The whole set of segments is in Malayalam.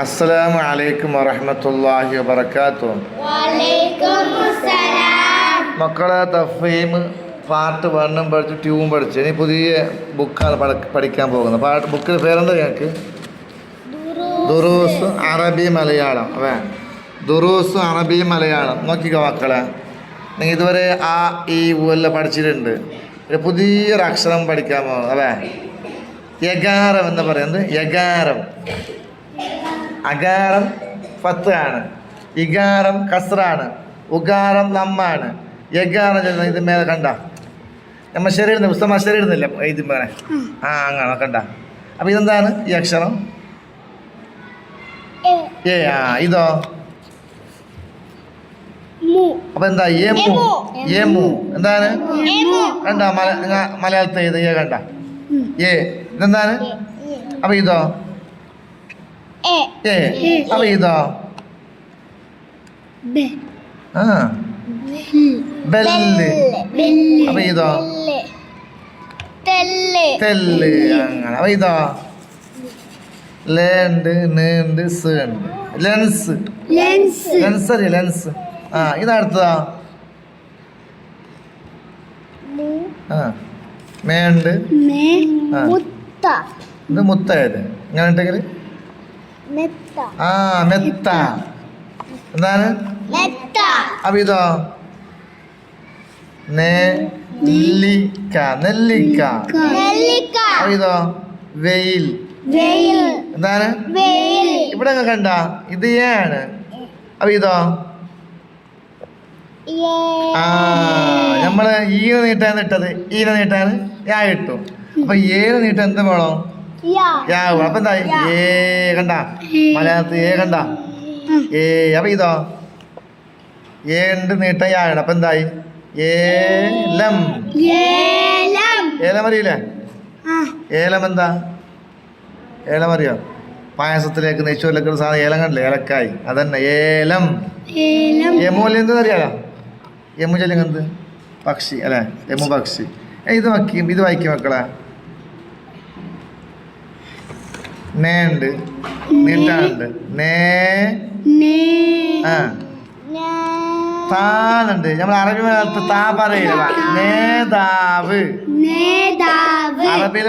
അസ്സലാമു അലൈക്കും വറഹ്മത്തുള്ളാഹി വബറകാതുഹു. മക്കളെ തഫ്ഹീം പാർട്ട് 1 പഠിച്ചു, 2 പഠിച്ചു. ഇനി പുതിയ ബുക്കാണ് പഠിക്കാൻ പോകുന്നത്. ബുക്കിന് പേരെന്താ ഞങ്ങൾക്ക്? ദുറൂസ് അറബി മലയാളം. അതെ, ദുറൂസ് അറബി മലയാളം. നോക്കിക്കോ മക്കളെ, നിങ്ങൾ ഇതുവരെ ആ ഈ എല്ലാം പഠിച്ചിട്ടുണ്ട്. ഒരു പുതിയൊരു അക്ഷരം പഠിക്കാൻ പോകുന്നത്. അതെ, യകാരം എന്ന് പറയുന്നത്. യകാരം, അകാരം ഫത്താണ്, ഇകാരം കസ്റാണ്, ഉകാരം നമ്മാണ്. യകാരം ഇത് മേലെ കണ്ട നമ്മൾ ശരിയിടുന്ന പുസ്തകം ശരിയിടുന്നില്ല എഴുതുമ്പോൾ അങ്ങനെ കണ്ട. അപ്പം ഇതെന്താണ് ഈ അക്ഷരം? ഏ. ഇതോ? അപ്പൊ എന്താ? യമു. യമു എന്താണ്? കണ്ട മലയാളത്തിൽ ഇത് ഏ കണ്ട ഏ. ഇതെന്താണ്? അപ്പൊ ഇതോ? ഏ. അപ്പൊ ഇതോ? ബെല്ല്. അപ്പൊ ഇതോ? തെല്ല്. അങ്ങനെ. അപ്പൊ ഇതോ? ലേണ്ട് നീണ്ട് സേണ്ട്. ലെൻസ്. ലെൻസ് അറിയ? ലെൻസ്. ഇതടുത്തതാ? മേണ്ട്. ഇത് മുത്തായത് ഇങ്ങനെ ഉണ്ടെങ്കിൽ മെത്ത. എന്താണ്? അപ്പൊ ഇതോ? നെല്ലിക്ക. നെല്ലിക്ക. അപ്പൊ ഇതോ? വെയിൽ. എന്താണ്? ഇവിടെ കണ്ട ഇത് ആണ്. അപ്പൊ ഇതോ? നമ്മള് ഈന നീട്ടാണ് ഇട്ടത്. ഈന നീട്ടാണ് യാ ഇട്ടു. അപ്പൊ ഏന് നീട്ടാൻ എന്ത് വേണോ? യാ. അപ്പൊ എന്തായി? ഏ കണ്ട മലയാളത്തിൽ ഏ കണ്ട ഏ. അപ്പൊ ഇതോ? ഏണ്ട് നീട്ട യാ. അപ്പൊ എന്തായി? ഏലം. ഏലം അറിയില്ലേ? ഏലം എന്താ? ഏലം അറിയോ? പായസത്തിലേക്ക് നെയ്ച്ചോറിലേക്ക് സാധനം ഏലം കണ്ടില്ലേ? ഏലക്കായി. അതന്നെ ഏലം. യമൂല എന്താ അറിയാലോ? യമു ചെല്ലുന്നത് പക്ഷി അല്ലേ? യമു പക്ഷി. ഇത് വായിക്കും മക്കളെ. നേണ്ട് നീട്ടാണ്ട് നേ. താന്നുണ്ട്. നമ്മൾ അറബി മലയാളത്തിൽ താ പറയില്ല. നേതാവ്. അറബി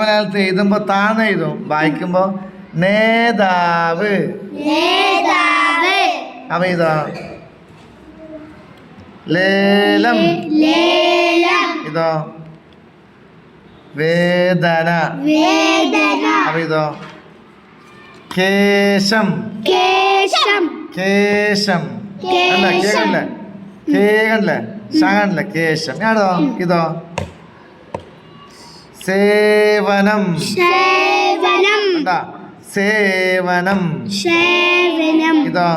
മലയാളത്തിൽ എഴുതുമ്പോ താന്ന് എഴുതും, വായിക്കുമ്പോ നേതാവ്. അപ്പൊ ഇതോ? ലേലം. ഇതോ? വേദന. അപ്പൊ ഇതോ? കേശം. കേശം അല്ല കേകല്ലേ? കേകല്ലേ? ശകല്ലേ? കേശം. ഞാനോ? ഇതോ? സേവനം. സേവനം. ഇതോ?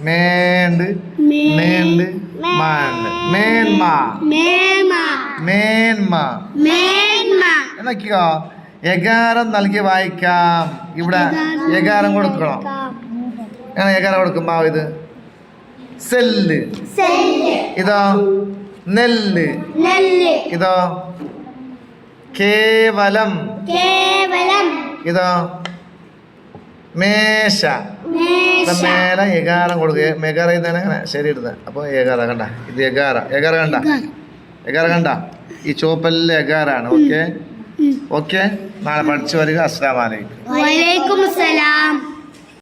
മേണ്ട് നീണ്ട് മാണ്ട്. മേന്മ. എന്നൊക്കെയോ യകാരം നൽകി വായിക്കാം. ഇവിടെ യകാരം കൊടുക്കണം. അങ്ങനെ യകാരം കൊടുക്കുമ്പോ ഇത് സെല്ല്. ഇതോ? നെല്ല്. ഇതോ? കേവലം. ഇതോ? മേശ. മേല യകാരം കൊടുക്കുക. മെഗാറ അങ്ങനെ ശരി ഇടുന്നത്. അപ്പൊ യകാര കണ്ട ഇത് യകാര. യകാര കണ്ട? യകാര കണ്ട? ഈ ചോപ്പല്ല യകാരാണ്. ഓക്കെ, നാളെ പഠിച്ചു വരിക. അസ്സലാമു അലൈക്കും.